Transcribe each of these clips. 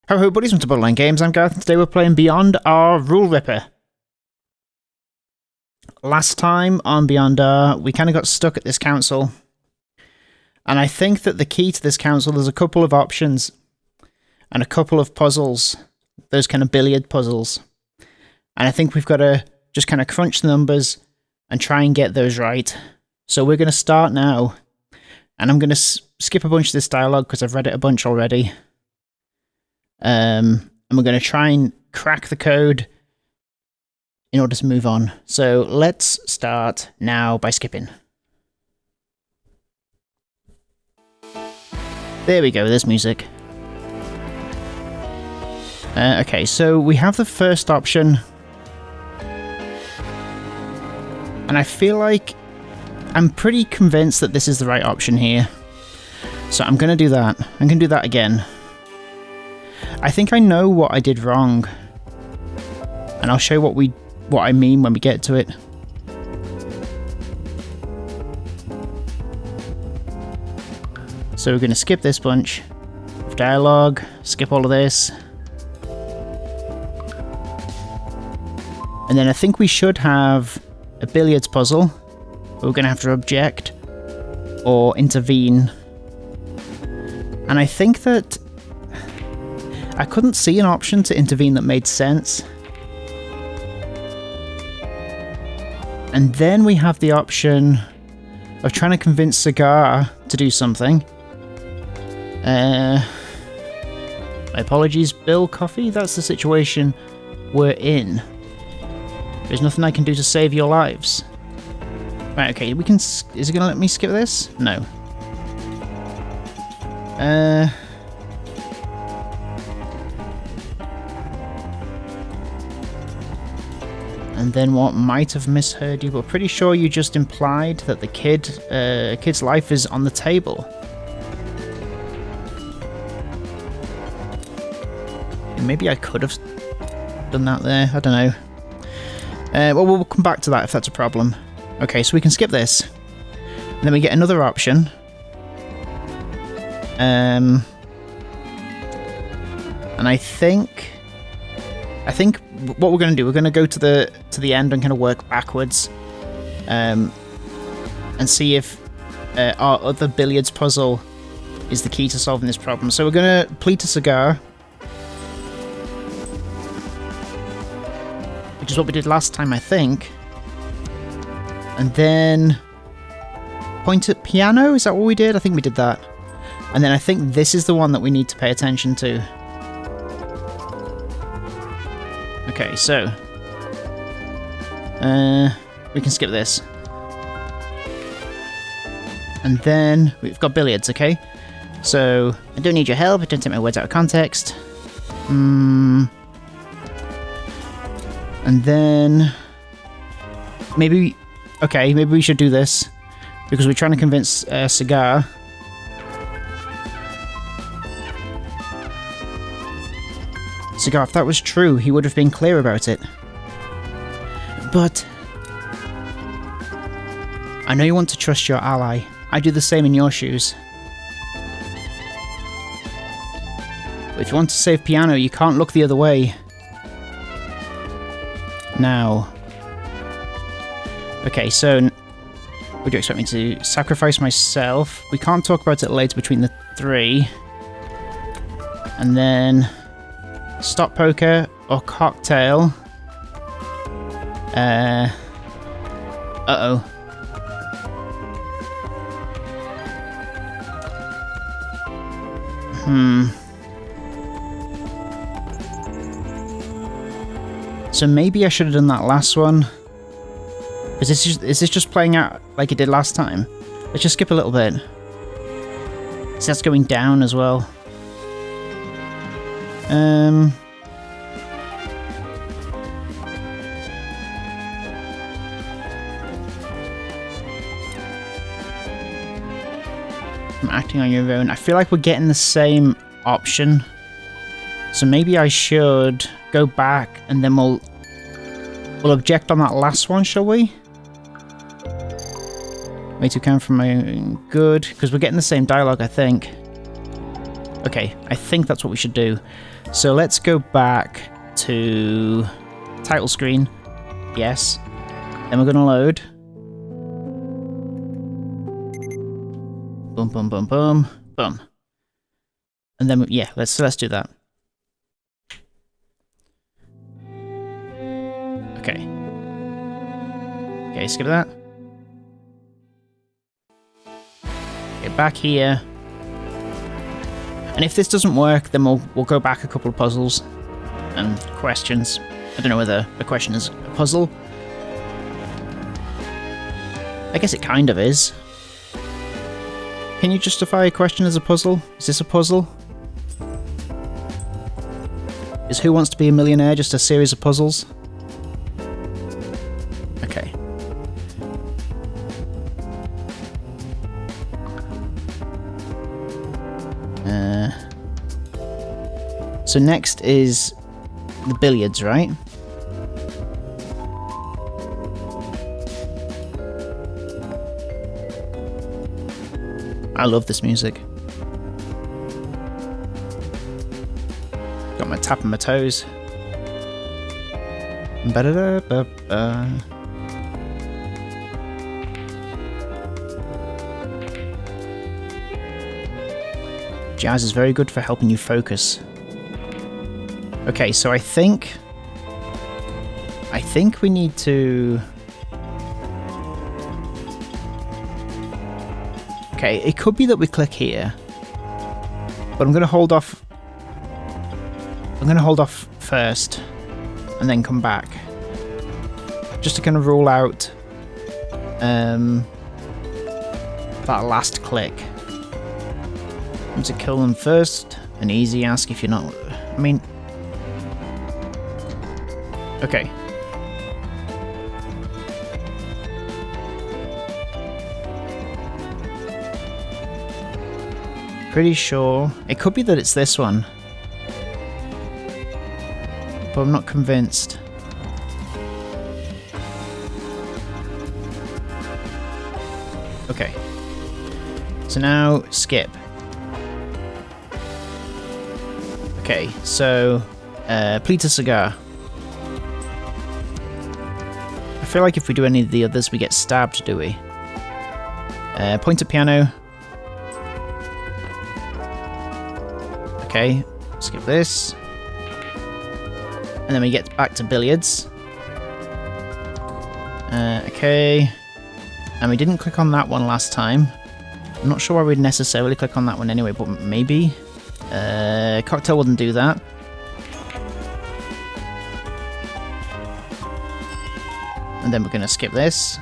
Ho buddies, welcome to Borderline Games. I'm Gareth and today we're playing Beyond R Rule Ripper. Last time on Beyond R, we kind of got stuck at this council. And I think that the key to this council, there's a couple of options. And a couple of puzzles. Those kind of billiard puzzles. And I think we've got to just kind of crunch the numbers and try and get those right. So we're going to start now. And I'm going to skip a bunch of this dialogue because I've read it a bunch already. And we're going to try and crack the code in order to move on. So let's start now by skipping. There we go, there's music. Okay, so we have the first option. And I feel like I'm pretty convinced that this is the right option here. So I'm going to do that. I'm going to do that again. I think I know what I did wrong, and I'll show you what I mean when we get to it. So we're going to skip this bunch of dialogue, skip all of this, and then I think we should have a billiards puzzle. We're going to have to object or intervene, and I think that I couldn't see an option to intervene that made sense. And then we have the option of trying to convince Cigar to do something. My apologies, Bill Coffee, that's the situation we're in. There's nothing I can do to save your lives. Right, okay, we can... Is it going to let me skip this? No. And then what might have misheard you, but pretty sure you just implied that the kid's life is on the table. Maybe I could have done that there, I don't know. Well, we'll come back to that if that's a problem. Okay, so we can skip this. And then we get another option. And I think what we're going to do, we're going to go to the end and kind of work backwards, and see if our other billiards puzzle is the key to solving this problem. So we're going to plead to Cigar, which is what we did last time, I think, and then point at piano. Is that what we did? I think we did that, and then I think this is the one that we need to pay attention to. Okay, so we can skip this. And then we've got billiards, okay? So I don't need your help, don't take my words out of context. And then maybe we should do this because we're trying to convince Cigar. Cigar, if that was true, he would have been clear about it. But I know you want to trust your ally. I do the same in your shoes. But if you want to save piano, you can't look the other way. Now. Okay, so would you expect me to sacrifice myself? We can't talk about it later between the three. And then stop poker or cocktail. Uh-oh. So maybe I should have done that last one. Is this just playing out like it did last time? Let's just skip a little bit. So that's going down as well. I'm acting on your own. I feel like we're getting the same option. So maybe I should go back and then we'll object on that last one, shall we? Way to count from my good, because we're getting the same dialogue, I think. Okay, I think that's what we should do. So let's go back to title screen. Yes. Then we're going to load. Boom, boom, boom, boom, boom. And then, yeah, let's do that. Okay. Okay, skip that. Get back here. And if this doesn't work, then we'll go back a couple of puzzles and questions. I don't know whether a question is a puzzle. I guess it kind of is. Can you justify a question as a puzzle? Is this a puzzle? Is Who Wants to Be a Millionaire just a series of puzzles? Okay. So next is the billiards, right? I love this music. Got my tapping my toes. Ba-da-da-ba-ba. Jazz is very good for helping you focus. Okay, so I think we need to... Okay, it could be that we click here, but I'm going to hold off. I'm going to hold off first, and then come back, just to kind of rule out that last click. Want to kill them first? An easy ask if you're not. I mean, okay. Pretty sure it could be that it's this one, but I'm not convinced. Okay, so now skip. Okay, so plead to Cigar. I feel like if we do any of the others, we get stabbed, do we? Point at piano. Okay, skip this. And then we get back to billiards. Okay. And we didn't click on that one last time. I'm not sure why we'd necessarily click on that one anyway, but maybe. Cocktail wouldn't do that. And then we're going to skip this.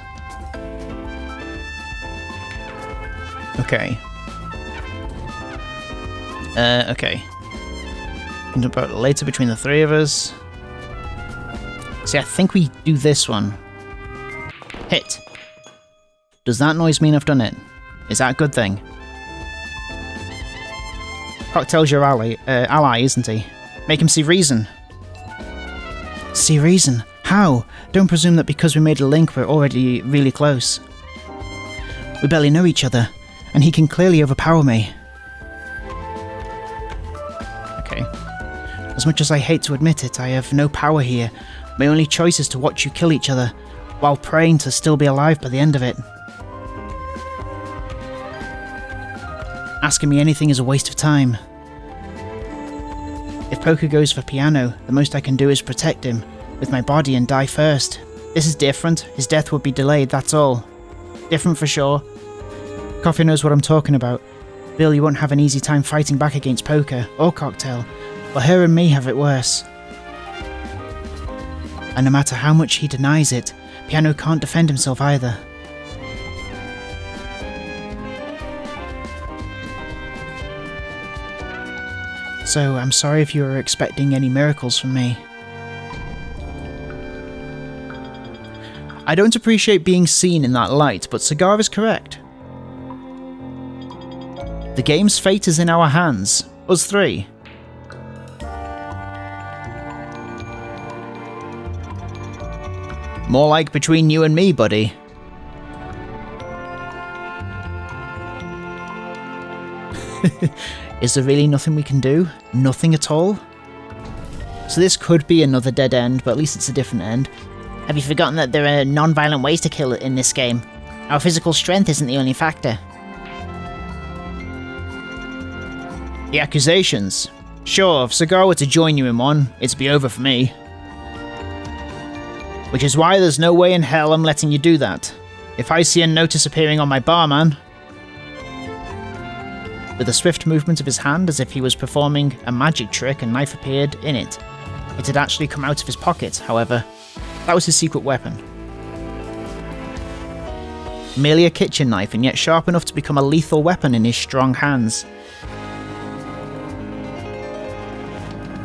Okay. Okay. Can talk about it later between the three of us. See, I think we do this one. Hit. Does that noise mean I've done it? Is that a good thing? Cocktail's your ally, isn't he? Make him see reason. See reason? How? Don't presume that because we made a link we're already really close. We barely know each other, and he can clearly overpower me. Okay. As much as I hate to admit it, I have no power here. My only choice is to watch you kill each other, while praying to still be alive by the end of it. Asking me anything is a waste of time. If Poker goes for piano, the most I can do is protect him with my body and die first. This is different. His death would be delayed, that's all. Different for sure. Coffee knows what I'm talking about. Bill, you won't have an easy time fighting back against Poker or Cocktail, but her and me have it worse. And no matter how much he denies it, Piano can't defend himself either. So, I'm sorry if you were expecting any miracles from me. I don't appreciate being seen in that light, but Cigar is correct. The game's fate is in our hands. Us three. More like between you and me, buddy. Is there really nothing we can do? Nothing at all? So this could be another dead end, but at least it's a different end. Have you forgotten that there are non-violent ways to kill in this game? Our physical strength isn't the only factor. The accusations. Sure, if Cigar were to join you in one, it'd be over for me. Which is why there's no way in hell I'm letting you do that. If I see a notice appearing on my barman... With a swift movement of his hand, as if he was performing a magic trick, a knife appeared in it. It had actually come out of his pocket, however. That was his secret weapon. Merely a kitchen knife, and yet sharp enough to become a lethal weapon in his strong hands.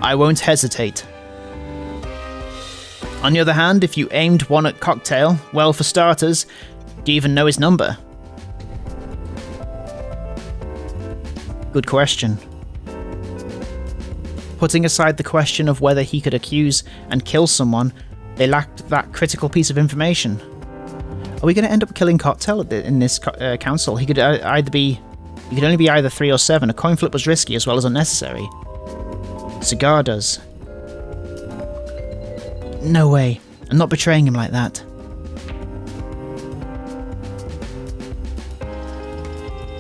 I won't hesitate. On the other hand, if you aimed one at Cocktail, well, for starters, do you even know his number? Good question. Putting aside the question of whether he could accuse and kill someone, they lacked that critical piece of information. Are we going to end up killing Cocktail in this council? He could only be either 3 or 7. A coin flip was risky as well as unnecessary. Cigar does. No way. I'm not betraying him like that.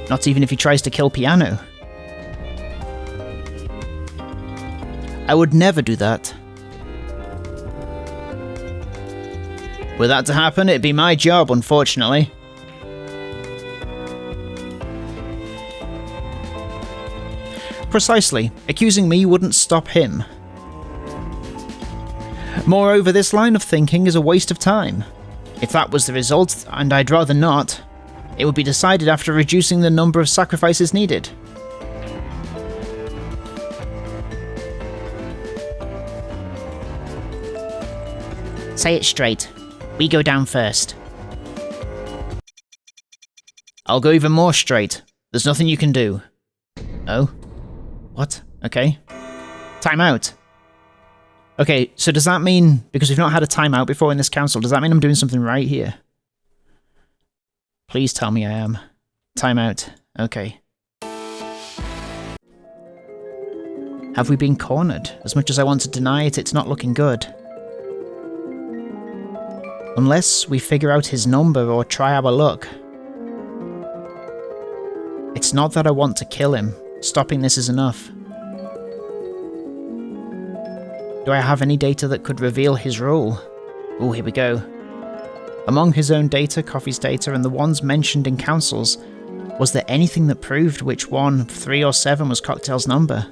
Not even if he tries to kill Piano. I would never do that. Were that to happen, it'd be my job, unfortunately. Precisely. Accusing me wouldn't stop him. Moreover, this line of thinking is a waste of time. If that was the result, and I'd rather not, it would be decided after reducing the number of sacrifices needed. Say it straight. We go down first. I'll go even more straight. There's nothing you can do. Oh? What? Okay. Time out. Okay, so does that mean, because we've not had a timeout before in this council, does that mean I'm doing something right here? Please tell me I am. Timeout. Okay. Have we been cornered? As much as I want to deny it, it's not looking good. Unless we figure out his number or try our luck. It's not that I want to kill him. Stopping this is enough. Do I have any data that could reveal his role? Oh, here we go. Among his own data, Coffee's data, and the ones mentioned in councils, was there anything that proved which one, 3 or 7, was Cocktail's number?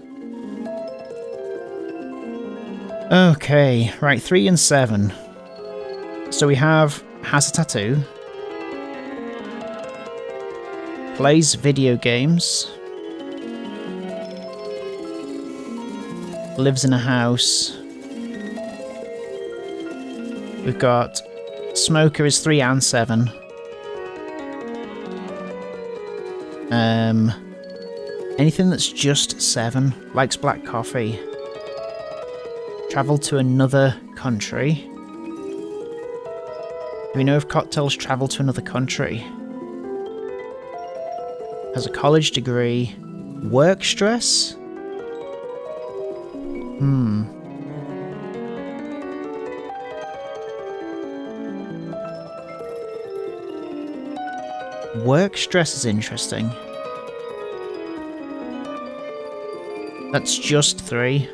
Okay, right, 3 and 7. So we have, has a tattoo, plays video games, lives in a house. We've got smoker is 3 and 7. Anything that's just 7. Likes black coffee. Traveled to another country. Do we know if Cocktails travel to another country? Has a college degree. Work stress? Work stress is interesting. That's just 3.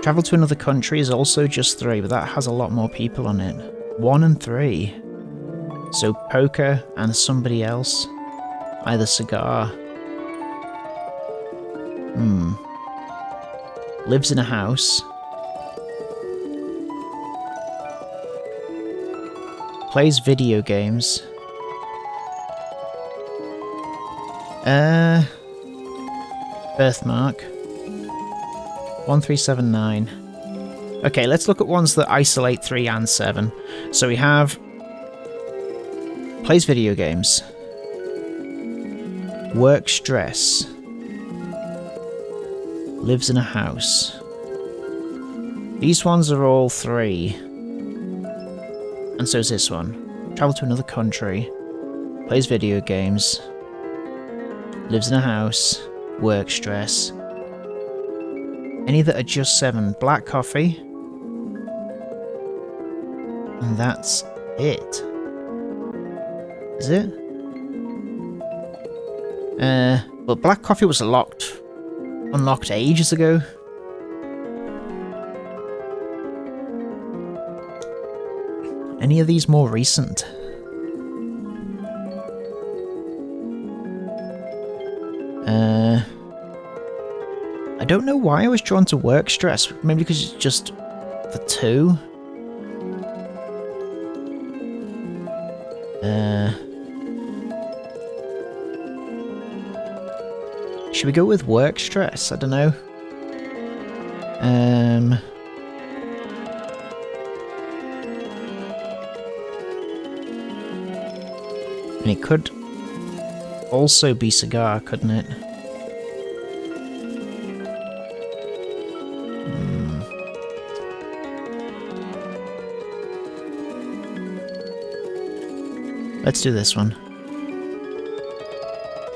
Travel to another country is also just 3, but that has a lot more people on it. 1 and 3. So poker and somebody else. Either Cigar. Lives in a house. Plays video games. Birthmark. 1379. Okay, let's look at ones that isolate 3 and 7. So we have... Plays video games. Work stress. Lives in a house. These ones are all 3. And so is this one. Travel to another country. Plays video games. Lives in a house. Work stress. Any that are just 7. Black coffee. And that's it. Is it? Well, black coffee was unlocked ages ago. Any of these more recent? I don't know why I was drawn to work stress. Maybe because it's just the 2. Should we go with work stress? I don't know. And it could also be cigar, couldn't it? Let's do this one.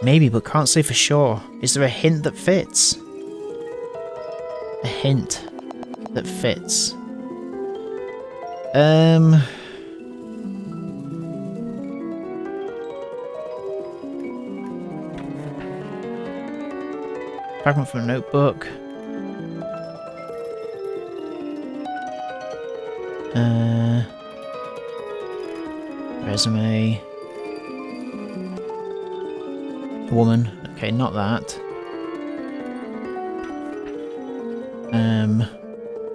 Maybe, but can't say for sure. Is there a hint that fits? A hint that fits. Fragment from a notebook. Resume. Woman. Okay, not that.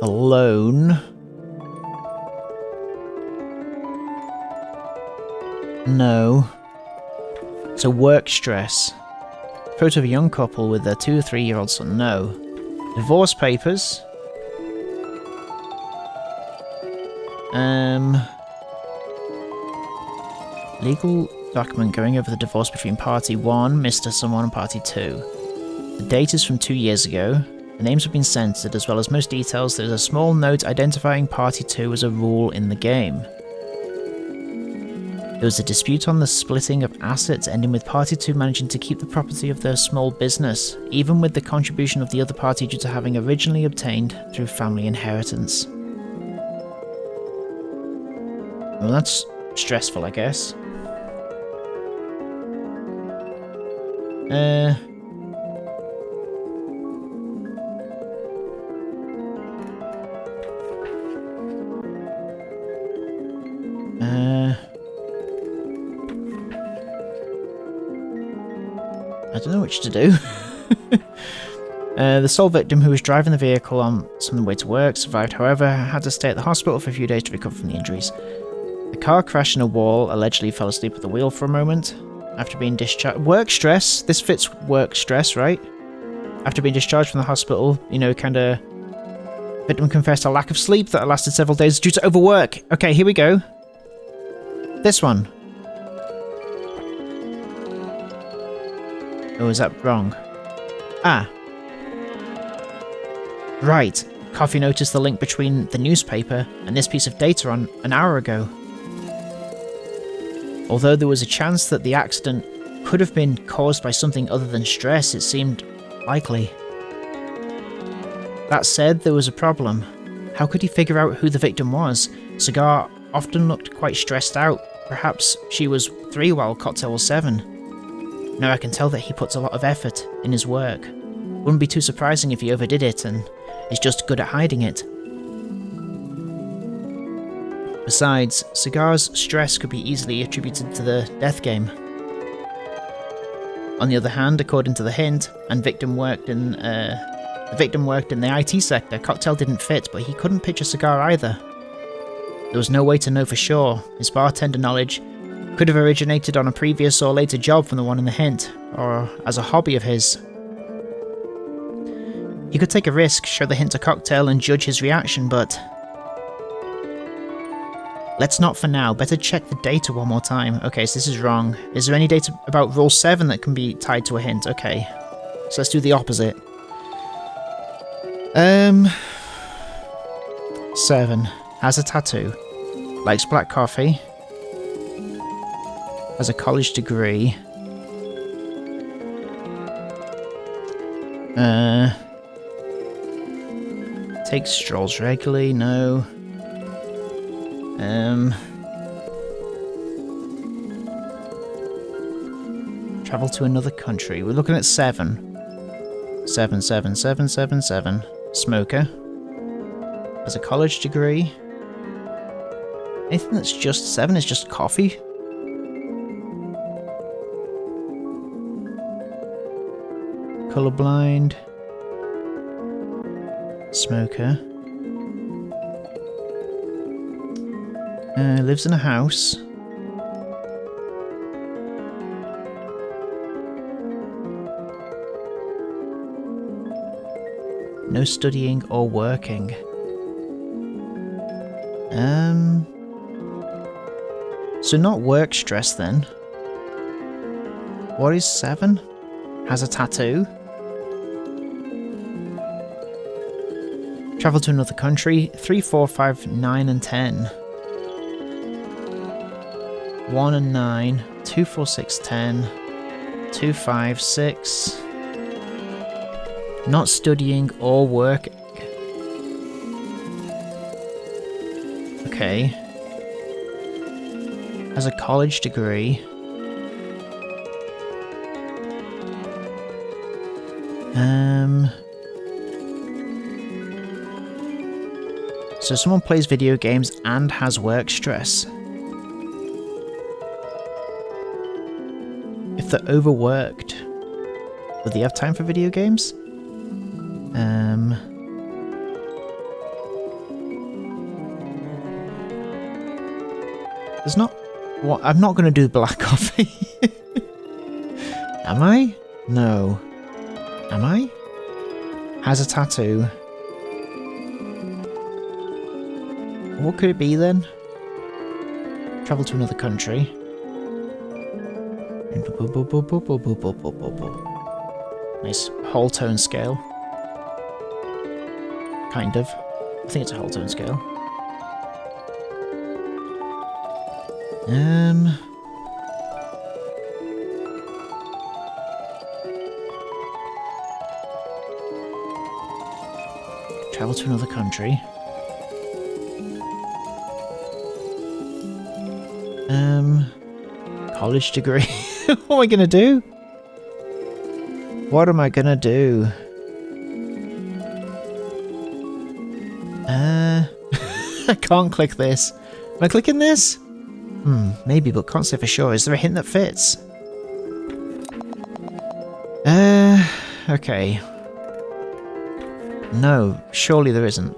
Alone. No. So work stress. Photo of a young couple with their 2 or 3-year-old son. No. Divorce papers. Legal document going over the divorce between Party 1, Mr. Someone, and Party 2. The date is from 2 years ago. The names have been censored, as well as most details. There is a small note identifying Party 2 as a rule in the game. There was a dispute on the splitting of assets, ending with Party 2 managing to keep the property of their small business, even with the contribution of the other party due to having originally obtained through family inheritance. Well, that's stressful, I guess. I don't know which to do. The sole victim, who was driving the vehicle on some way to work, survived, however, had to stay at the hospital for a few days to recover from the injuries. The car crashed in a wall, allegedly fell asleep at the wheel for a moment. After being discharged... Work stress? This fits work stress, right? After being discharged from the hospital, you know, kinda... Victim confessed a lack of sleep that lasted several days due to overwork. Okay, here we go. This one. Oh, is that wrong? Ah. Right. Coffee noticed the link between the newspaper and this piece of data on an hour ago. Although there was a chance that the accident could have been caused by something other than stress, it seemed likely. That said, there was a problem. How could he figure out who the victim was? Cigar often looked quite stressed out. Perhaps she was 3 while Cocktail was 7. Now I can tell that he puts a lot of effort in his work. Wouldn't be too surprising if he overdid it and is just good at hiding it. Besides, Cigar's stress could be easily attributed to the death game. On the other hand, according to the hint, the victim worked in the IT sector. Cocktail didn't fit, but he couldn't picture Cigar either. There was no way to know for sure. His bartender knowledge could have originated on a previous or later job from the one in the hint, or as a hobby of his. He could take a risk, show the hint to Cocktail and judge his reaction, but... Let's not for now. Better check the data one more time. Okay, so this is wrong. Is there any data about Rule 7 that can be tied to a hint? Okay. So let's do the opposite. 7. Has a tattoo. Likes black coffee. Has a college degree. Take strolls regularly, no. Travel to another country. We're looking at 7. 7, 7, 7, 7, 7. Smoker. Has a college degree. Anything that's just 7 is just coffee. Colorblind. Smoker. Lives in a house. No studying or working. So not work stress then. What is 7? Has a tattoo. Travel to another country. 3, 4, 5, 9 and 10. 1 and 9. 2, 4, 6, 10. 2, 5, 6. Not studying or working. Okay. Has a college degree. So someone plays video games and has work stress. If they're overworked, would they have time for video games? There's not... What? I'm not going to do black coffee. Am I? No. Am I? Has a tattoo. What could it be then? Travel to another country. Nice whole tone scale. Kind of. I think it's a whole tone scale. Travel to another country. College degree. What am I gonna do? What am I gonna do? I can't click this. Am I clicking this? Maybe, but can't say for sure. Is there a hint that fits? Okay. No, surely there isn't.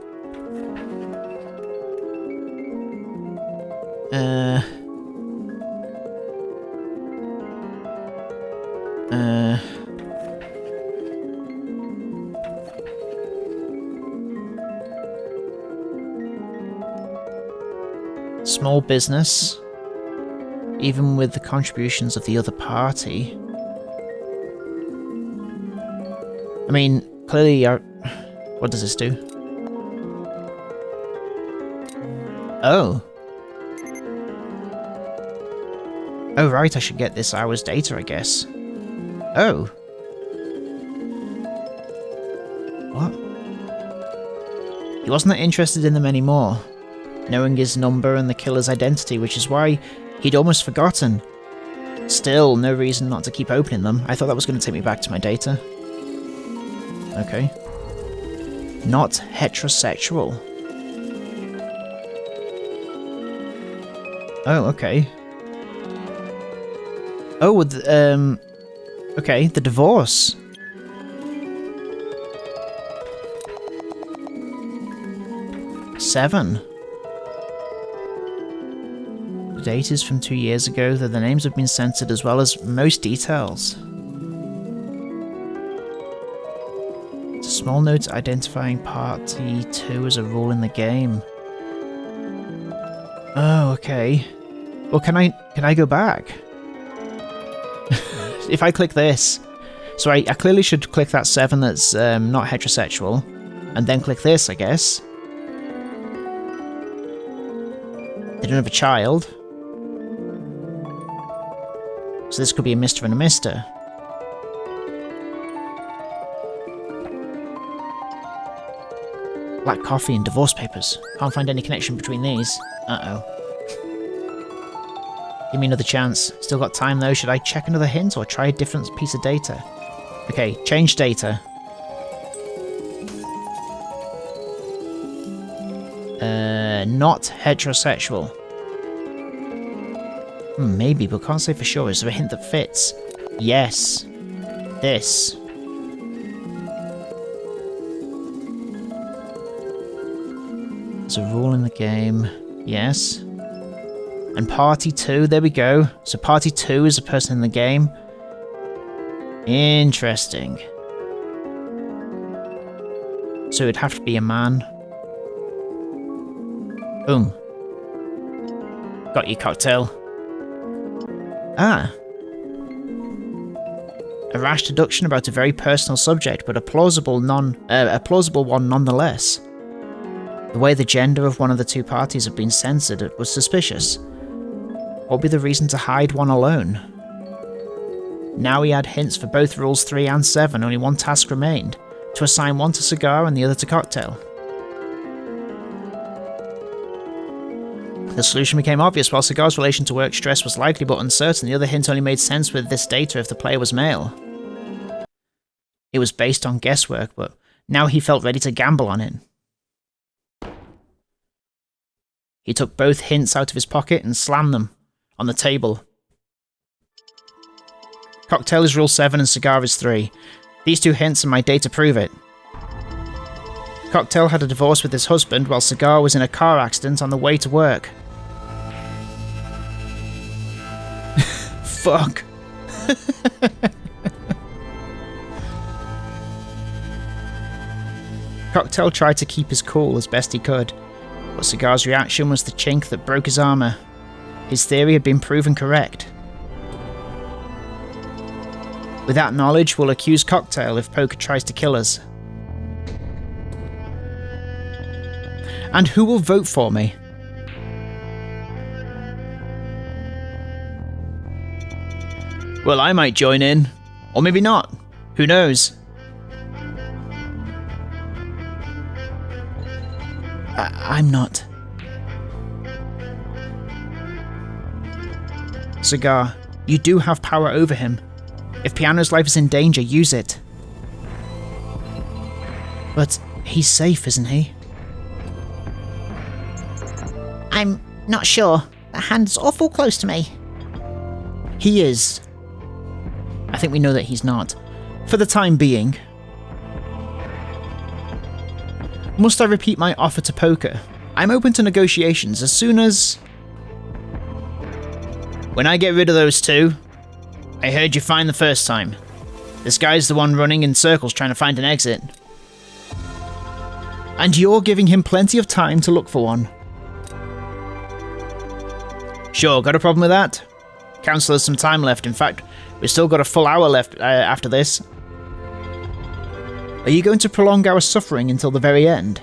Small business. Even with the contributions of the other party. I mean, clearly what does this do? Oh. Oh right, I should get this hour's data, I guess. Oh. What? He wasn't that interested in them anymore. Knowing his number and the killer's identity, which is why he'd almost forgotten. Still, no reason not to keep opening them. I thought that was going to take me back to my data. Okay. Not heterosexual. Oh, okay. Oh, okay, the divorce. Seven. The date is from 2 years ago, though the names have been censored as well as most details. It's a small note identifying party 2 as a rule in the game. Oh, okay. Well, can I go back? If I click this, so I clearly should click that 7 that's not heterosexual, and then click this, I guess. They don't have a child. So this could be a Mr. and a Mr. Black coffee and divorce papers. Can't find any connection between these. Uh-oh. Give me another chance. Still got time though. Should I check another hint or try a different piece of data? Okay, change data. Not heterosexual. Maybe, but can't say for sure. Is there a hint that fits? Yes. This. There's a rule in the game. Yes. And party 2, there we go. So party 2 is a person in the game. Interesting. So it'd have to be a man. Boom. Got your cocktail. Ah. A rash deduction about a very personal subject, but a plausible one nonetheless. The way the gender of one of the two parties had been censored was suspicious. What would be the reason to hide one alone? Now he had hints for both rules 3 and 7, only one task remained. To assign one to Cigar and the other to Cocktail. The solution became obvious. While Cigar's relation to work stress was likely but uncertain, the other hint only made sense with this data if the player was male. It was based on guesswork, but now he felt ready to gamble on it. He took both hints out of his pocket and slammed them on the table. Cocktail is rule 7 and Cigar is 3. These two hints and my data prove it. Cocktail had a divorce with his husband while Cigar was in a car accident on the way to work. Fuck. Cocktail tried to keep his cool as best he could, but Cigar's reaction was the chink that broke his armour. His theory had been proven correct. With that knowledge, we'll accuse Cocktail if Poker tries to kill us. And who will vote for me? Well, I might join in. Or maybe not. Who knows? I'm not. Cigar, you do have power over him. If Piano's life is in danger, use it. But he's safe, isn't he? I'm not sure. That hand's awful close to me. He is. I think we know that he's not. For the time being. Must I repeat my offer to Poker? I'm open to negotiations as soon as... When I get rid of those two... I heard you fine the first time. This guy's the one running in circles trying to find an exit. And you're giving him plenty of time to look for one. Sure, got a problem with that? Council has some time left. In fact, we've still got a full hour left after this. Are you going to prolong our suffering until the very end?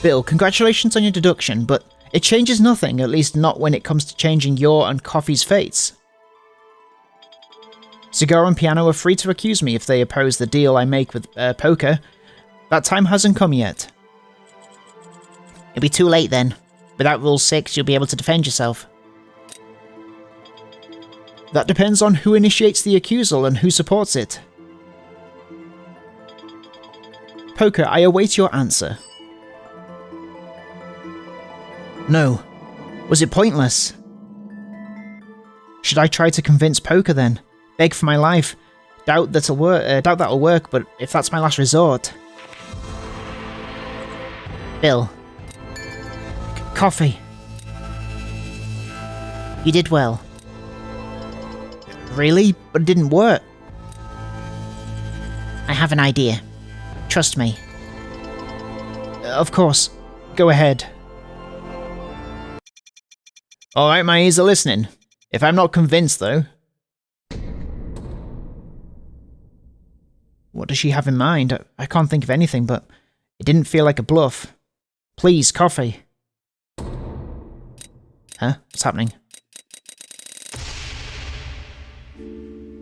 Bill, congratulations on your deduction, but it changes nothing, at least not when it comes to changing your and Coffee's fates. Cigar and Piano are free to accuse me if they oppose the deal I make with Poker. That time hasn't come yet. It'll be too late then. Without Rule 6, you'll be able to defend yourself. That depends on who initiates the accusal and who supports it. Poker, I await your answer. No. Was it pointless? Should I try to convince Poker then? Beg for my life? Doubt that'll work, but if that's my last resort... Bill. Coffee. You did well. Really? But it didn't work. I have an idea. Trust me. Of course. Go ahead. Alright, my ears are listening. If I'm not convinced, though... What does she have in mind? I can't think of anything, but it didn't feel like a bluff. Please, Coffee. Huh? What's happening?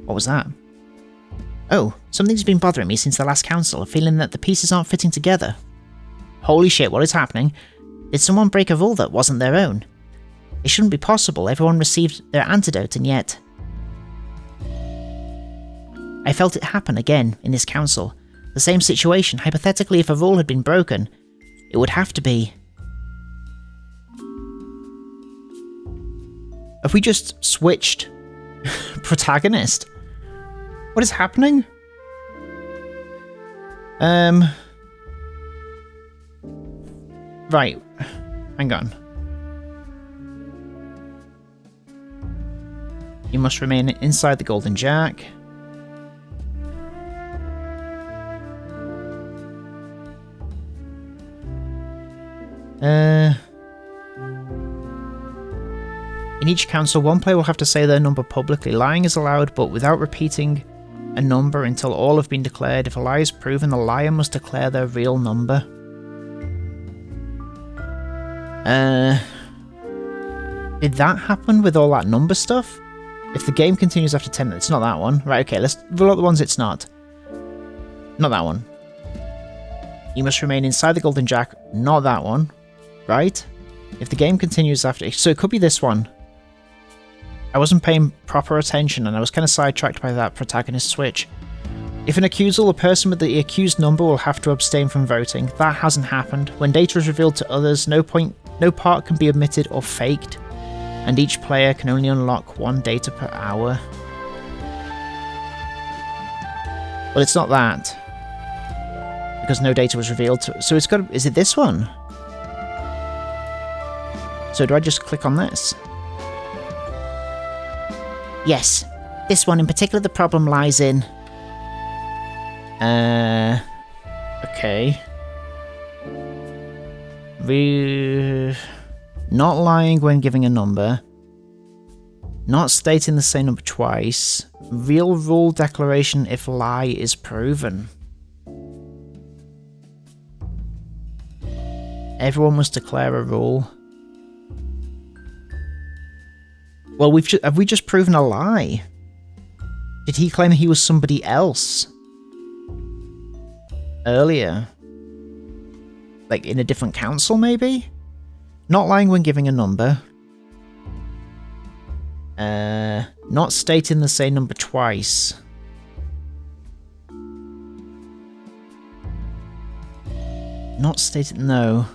What was that? Oh, Something's been bothering me since the last council, a feeling that the pieces aren't fitting together. Holy shit, what is happening? Did someone break a rule that wasn't their own? It shouldn't be possible, everyone received their antidote and yet... I felt it happen again in this council. The same situation, hypothetically if a rule had been broken, it would have to be... Have we just switched protagonist? What is happening? Right. Hang on. You must remain inside the Golden Jack. In each council, one player will have to say their number publicly. Lying is allowed, but without repeating a number until all have been declared. If a lie is proven, the liar must declare their real number. Did that happen with all that number stuff? If the game continues after 10 minutes, it's not that one. Right, okay, let's rule out the ones it's not. Not that one. You must remain inside the Golden Jack. Not that one. Right? If the game continues after... So it could be this one. I wasn't paying proper attention and I was kind of sidetracked by that protagonist switch. If an accusal, the person with the accused number will have to abstain from voting. That hasn't happened. When data is revealed to others, no part can be omitted or faked, and each player can only unlock one data per hour. Well, it's not that. Because no data was revealed to... So it's got... Is it this one? So do I just click on this? Yes. This one in particular, the problem lies in... Okay. Not lying when giving a number. Not stating the same number twice. Real rule declaration if lie is proven. Everyone must declare a rule. Well, have we just proven a lie? Did he claim he was somebody else? Earlier? Like in a different council, maybe? Not lying when giving a number. Not stating the same number twice. Not stating... No.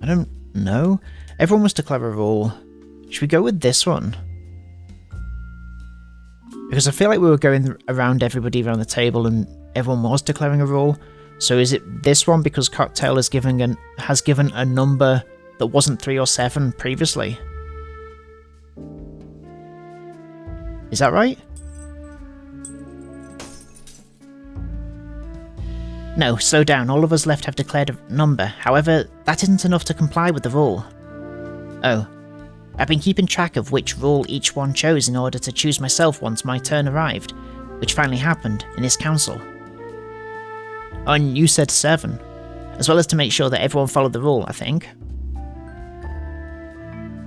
I don't know. Everyone must declare a rule. Should we go with this one? Because I feel like we were going around everybody around the table and everyone was declaring a rule. So is it this one because Cocktail has given a number that wasn't 3 or 7 previously? Is that right? No, slow down. All of us left have declared a number. However, that isn't enough to comply with the rule. Oh. I've been keeping track of which rule each one chose in order to choose myself once my turn arrived, which finally happened in this council. Oh, and you said 7. As well as to make sure that everyone followed the rule, I think.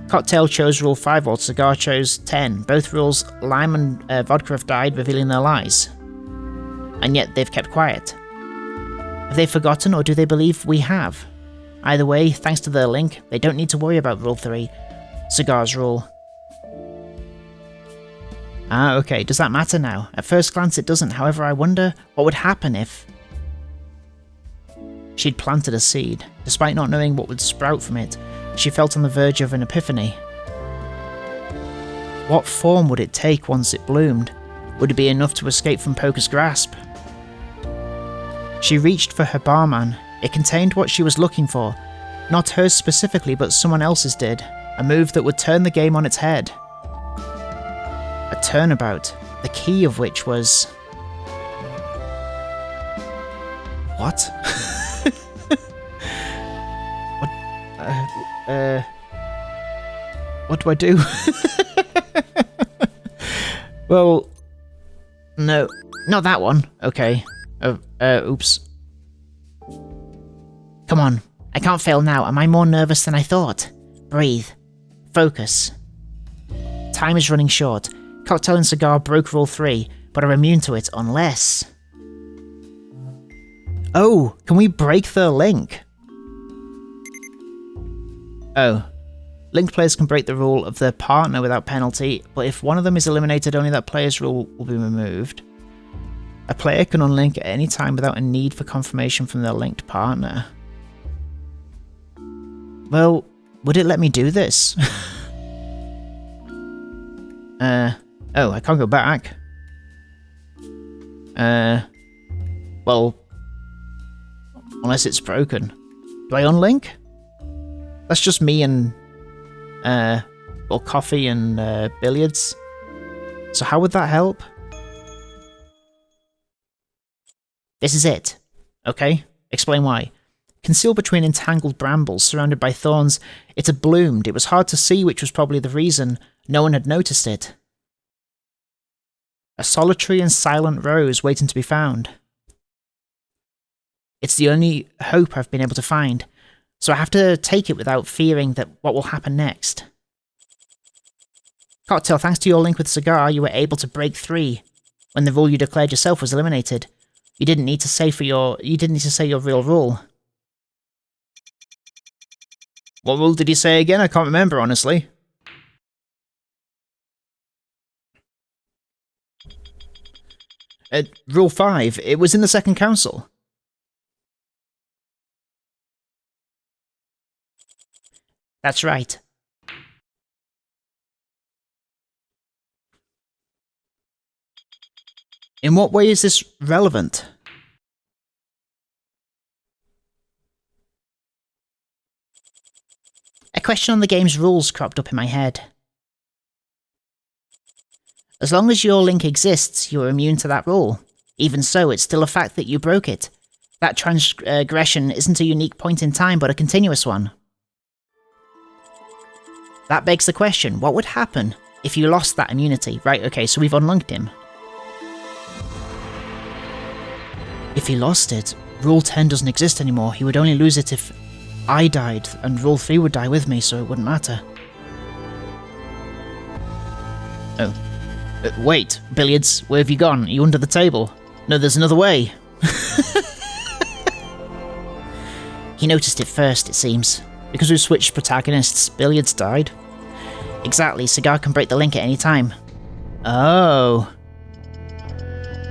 Cocktail chose rule 5 while Cigar chose 10. Both rules, Lime and Vodka have died, revealing their lies. And yet they've kept quiet. Have they forgotten, or do they believe we have? Either way, thanks to their link, they don't need to worry about rule 3. Cigar's rule. Ah, okay. Does that matter now? At first glance it doesn't, however I wonder what would happen if... She'd planted a seed. Despite not knowing what would sprout from it, she felt on the verge of an epiphany. What form would it take once it bloomed? Would it be enough to escape from Poker's grasp? She reached for her barman. It contained what she was looking for. Not hers specifically, but someone else's did. A move that would turn the game on its head. A turnabout, the key of which was... What? What do I do? Well... No, not that one. Okay. Oops. Come on, I can't fail now. Am I more nervous than I thought? Breathe. Focus. Time is running short. Cocktail and Cigar broke rule 3. but are immune to it unless... Oh, can we break the link? Oh. Linked players can break the rule of their partner without penalty, but if one of them is eliminated, only that player's rule will be removed. A player can unlink at any time without a need for confirmation from their linked partner. Well, would it let me do this? Oh, I can't go back. Well, unless it's broken. Do I unlink? That's just me and, or coffee and, billiards. So how would that help? This is it. Okay, explain why. Concealed between entangled brambles, surrounded by thorns, it had bloomed. It was hard to see, which was probably the reason no one had noticed it. A solitary and silent rose waiting to be found. It's the only hope I've been able to find, so I have to take it without fearing that what will happen next. Cocktail, thanks to your link with Cigar, you were able to break 3 when the rule you declared yourself was eliminated. You didn't need to say your real rule. What rule did he say again? I can't remember, honestly. Rule 5. It was in the second council. That's right. In what way is this relevant? A question on the game's rules cropped up in my head. As long as your link exists, you are immune to that rule. Even so, it's still a fact that you broke it. That transgression isn't a unique point in time, but a continuous one. That begs the question, what would happen if you lost that immunity? Right, okay, so we've unlinked him. If he lost it, Rule 10 doesn't exist anymore. He would only lose it if I died, and Rule 3 would die with me, so it wouldn't matter. Oh. Wait, Billiards, where have you gone? Are you under the table? No, there's another way. He noticed it first, it seems. Because we switched protagonists, Billiards died. Exactly, Cigar can break the link at any time. Oh.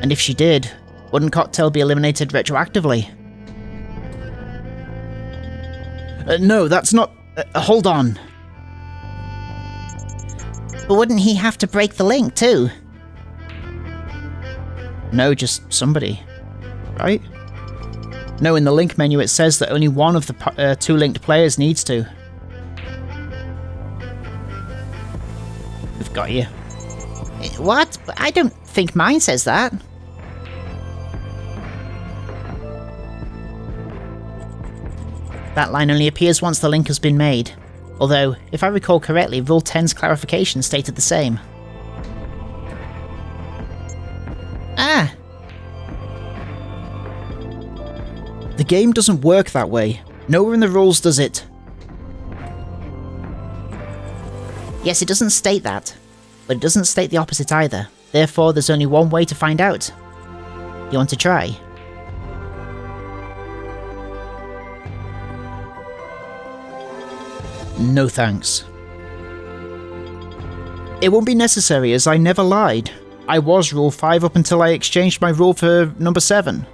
And if she did, wouldn't Cocktail be eliminated retroactively? No, that's not... hold on. But wouldn't he have to break the link too? No, just somebody. Right? No, in the link menu it says that only one of the 2 linked players needs to. We've got you. What? I don't think mine says that. That line only appears once the link has been made. Although, if I recall correctly, Rule 10's clarification stated the same. Ah! The game doesn't work that way. Nowhere in the rules does it. Yes, it doesn't state that, but it doesn't state the opposite either. Therefore, there's only one way to find out. You want to try? No thanks. It won't be necessary, as I never lied. I was Rule 5 up until I exchanged my rule for number 7.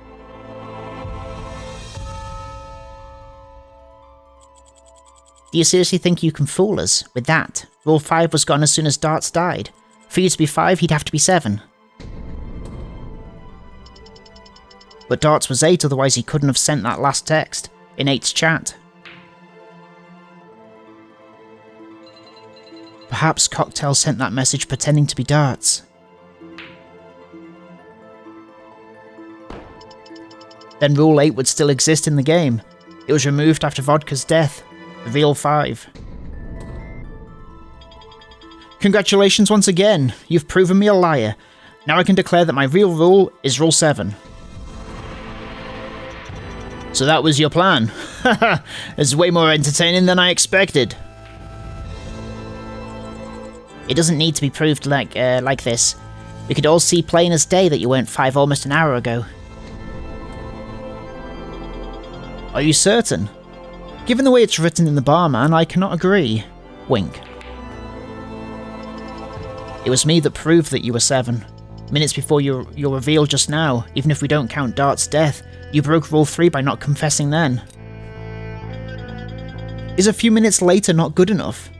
Do you seriously think you can fool us with that? Rule 5 was gone as soon as Darts died. For you to be 5, he'd have to be 7. But Darts was 8, otherwise he couldn't have sent that last text in 8's chat. Perhaps Cocktail sent that message pretending to be Darts. Then Rule 8 would still exist in the game. It was removed after Vodka's death. The real 5. Congratulations once again. You've proven me a liar. Now I can declare that my real rule is Rule 7. So that was your plan. Haha, it's way more entertaining than I expected. It doesn't need to be proved like this. We could all see plain as day that you weren't 5 almost an hour ago. Are you certain? Given the way it's written in the barman, I cannot agree. Wink. It was me that proved that you were 7. Minutes before your reveal just now, even if we don't count Dart's death, you broke Rule 3 by not confessing then. Is a few minutes later not good enough?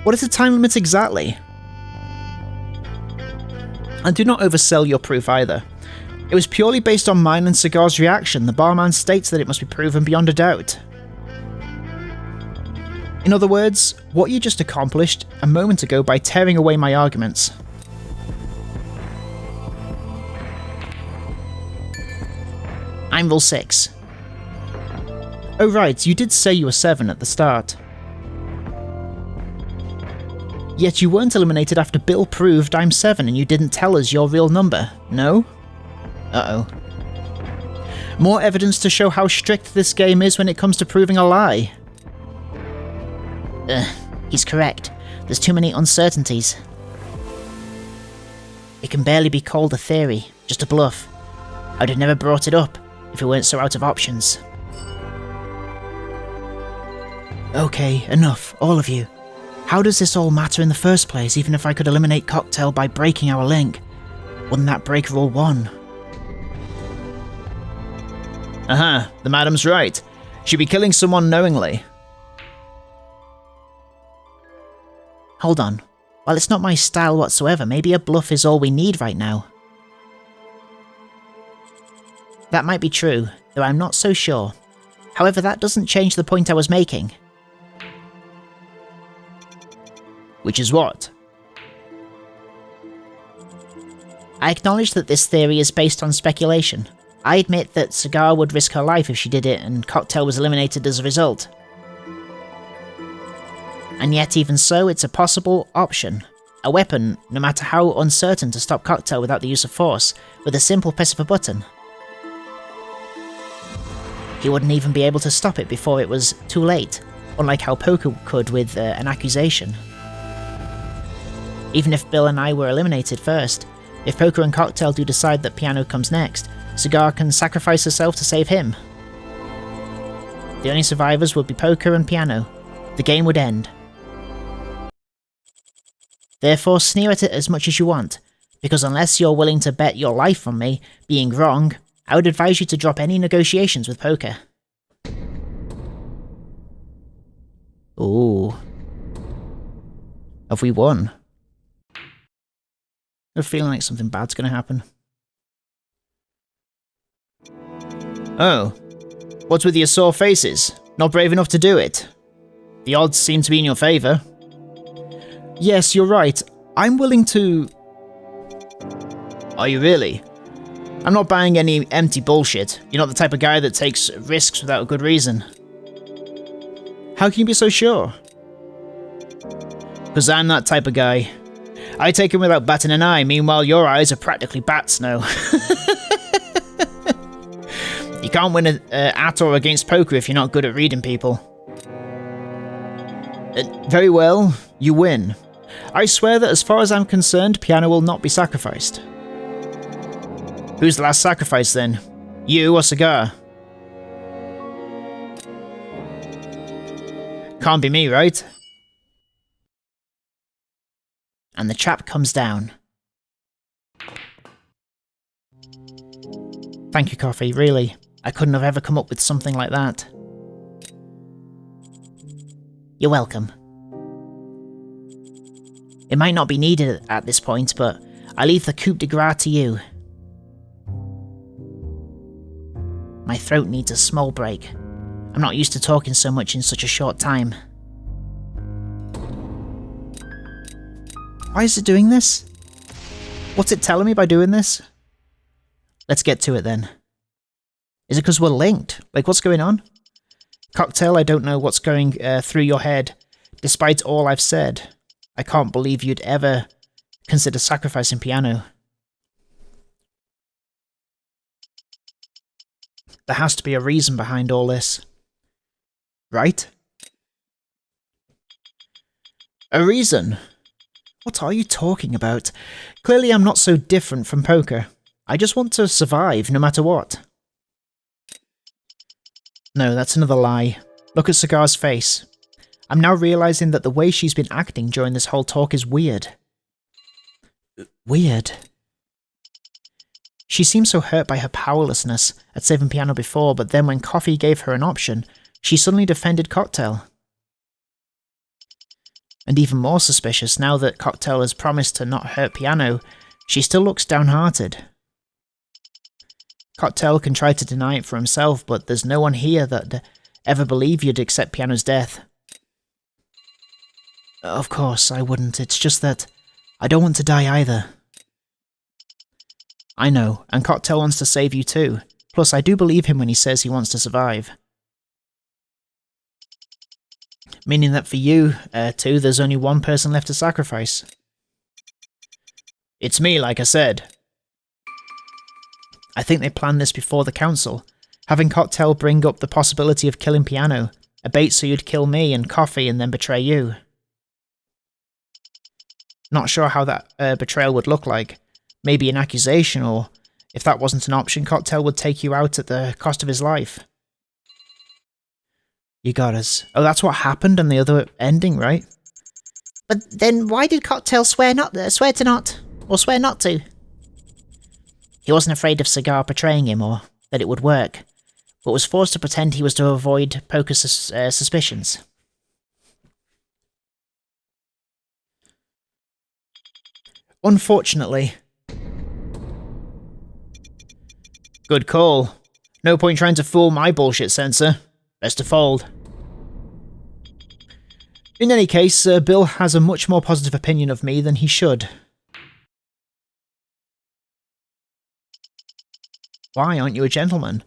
What is the time limit exactly? And do not oversell your proof either. It was purely based on mine and Cigar's reaction. The barman states that it must be proven beyond a doubt. In other words, what you just accomplished a moment ago by tearing away my arguments. I'm Rule 6. Oh right, you did say you were 7 at the start. Yet you weren't eliminated after Bill proved I'm 7 and you didn't tell us your real number, no? Uh-oh. More evidence to show how strict this game is when it comes to proving a lie. He's correct. There's too many uncertainties. It can barely be called a theory, just a bluff. I'd have never brought it up if it weren't so out of options. Okay, enough, all of you. How does this all matter in the first place, even if I could eliminate Cocktail by breaking our link? Wouldn't that break Rule 1? Aha, the madam's right. She'd be killing someone knowingly. Hold on. While it's not my style whatsoever, maybe a bluff is all we need right now. That might be true, though I'm not so sure. However, that doesn't change the point I was making. Which is what? I acknowledge that this theory is based on speculation. I admit that Cigar would risk her life if she did it, and Cocktail was eliminated as a result. And yet, even so, it's a possible option. A weapon, no matter how uncertain, to stop Cocktail without the use of force, with a simple press of a button. He wouldn't even be able to stop it before it was too late, unlike how Poker could with an accusation. Even if Bill and I were eliminated first, if Poker and Cocktail do decide that Piano comes next, Cigar can sacrifice herself to save him. The only survivors would be Poker and Piano. The game would end. Therefore, sneer at it as much as you want, because unless you're willing to bet your life on me being wrong, I would advise you to drop any negotiations with Poker. Ooh. Have we won? I'm feeling like something bad's gonna happen. Oh. What's with your sore faces? Not brave enough to do it? The odds seem to be in your favour. Yes, you're right. I'm willing to... Are you really? I'm not buying any empty bullshit. You're not the type of guy that takes risks without a good reason. How can you be so sure? Because I'm that type of guy. I take him without batting an eye, meanwhile your eyes are practically bats now. You can't win at or against Poker if you're not good at reading people. Very well, you win. I swear that as far as I'm concerned, Piano will not be sacrificed. Who's the last sacrifice then? You or Cigar? Can't be me, right? And the trap comes down. Thank you, Coffee, really. I couldn't have ever come up with something like that. You're welcome. It might not be needed at this point, but I leave the coup de grace to you. My throat needs a small break. I'm not used to talking so much in such a short time. Why is it doing this? What's it telling me by doing this? Let's get to it then. Is it because we're linked? Like, what's going on? Cocktail, I don't know what's going through your head. Despite all I've said, I can't believe you'd ever consider sacrificing Piano. There has to be a reason behind all this. Right? A reason? What are you talking about? Clearly I'm not so different from poker. I just want to survive, no matter what. No, that's another lie. Look at Cigar's face. I'm now realising that the way she's been acting during this whole talk is weird. Weird? She seemed so hurt by her powerlessness at saving Piano before, but then when Coffee gave her an option, she suddenly defended Cocktail. And even more suspicious, now that Cocktail has promised to not hurt Piano, she still looks downhearted. Cocktail can try to deny it for himself, but there's no one here that'd ever believe you'd accept Piano's death. Of course, I wouldn't. It's just that I don't want to die either. I know, and Cocktail wants to save you too. Plus, I do believe him when he says he wants to survive. Meaning that for you, two, there's only one person left to sacrifice. It's me, like I said. I think they planned this before the council, having Cocktail bring up the possibility of killing Piano, a bait so you'd kill me and Coffee and then betray you. Not sure how that betrayal would look like. Maybe an accusation, or if that wasn't an option, Cocktail would take you out at the cost of his life. You got us. Oh, that's what happened in the other ending, right? But then why did Cocktail swear not to? He wasn't afraid of Cigar betraying him, or that it would work, but was forced to pretend he was to avoid Poker's suspicions. Unfortunately. Good call. No point trying to fool my bullshit sensor. Best to fold. In any case, Bill has a much more positive opinion of me than he should. Why aren't you a gentleman?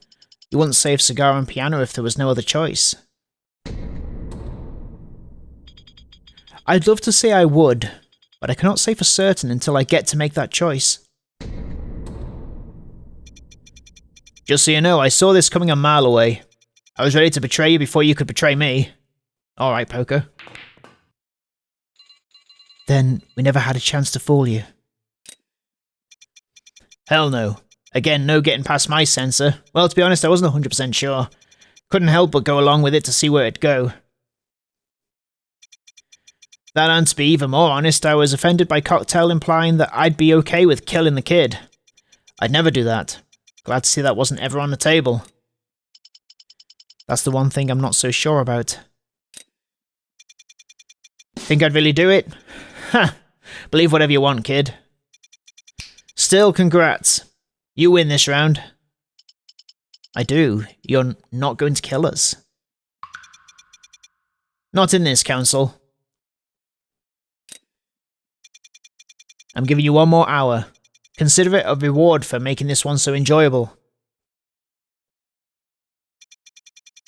You wouldn't save Cigar and Piano if there was no other choice. I'd love to say I would, but I cannot say for certain until I get to make that choice. Just so you know, I saw this coming a mile away. I was ready to betray you before you could betray me. Alright, Poker. Then we never had a chance to fool you. Hell no. Again, no getting past my sensor. Well, to be honest, I wasn't 100% sure. Couldn't help but go along with it to see where it'd go. That and to be even more honest, I was offended by Cocktail implying that I'd be okay with killing the kid. I'd never do that. Glad to see that wasn't ever on the table. That's the one thing I'm not so sure about. Think I'd really do it? Ha! Believe whatever you want, kid. Still, congrats. You win this round. I do. You're not going to kill us. Not in this council. I'm giving you one more hour. Consider it a reward for making this one so enjoyable.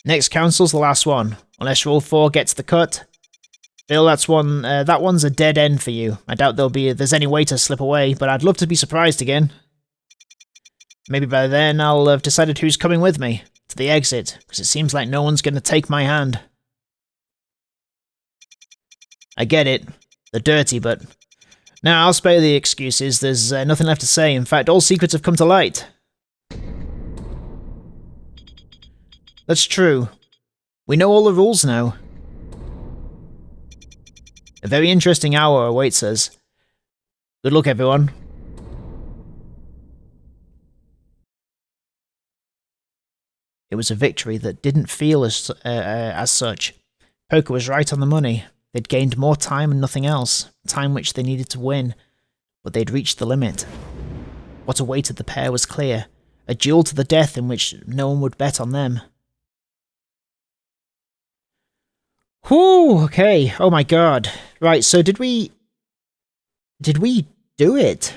Next council's the last one, unless Rule 4 gets the cut. Bill, that one's a dead end for you. I doubt there's any way to slip away, but I'd love to be surprised again. Maybe by then I'll have decided who's coming with me to the exit, because it seems like no one's going to take my hand. I get it. They're dirty, but... Now, I'll spare the excuses. There's nothing left to say. In fact, all secrets have come to light. That's true. We know all the rules now. A very interesting hour awaits us. Good luck, everyone. It was a victory that didn't feel as such. Poker was right on the money. They'd gained more time and nothing else, time which they needed to win, but they'd reached the limit. What awaited the pair was clear, a duel to the death in which no one would bet on them. Whew, okay, oh my god. Right, so did we do it?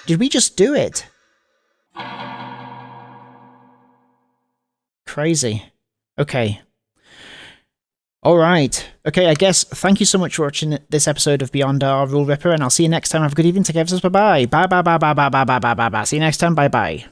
Did we just do it? Crazy. Okay. Alright. Okay, I guess thank you so much for watching this episode of Beyond Our Rule Ripper, and I'll see you next time. Have a good evening. Take care of yourselves. Bye-bye. Bye-bye-bye-bye-bye-bye-bye-bye-bye. See you next time. Bye-bye.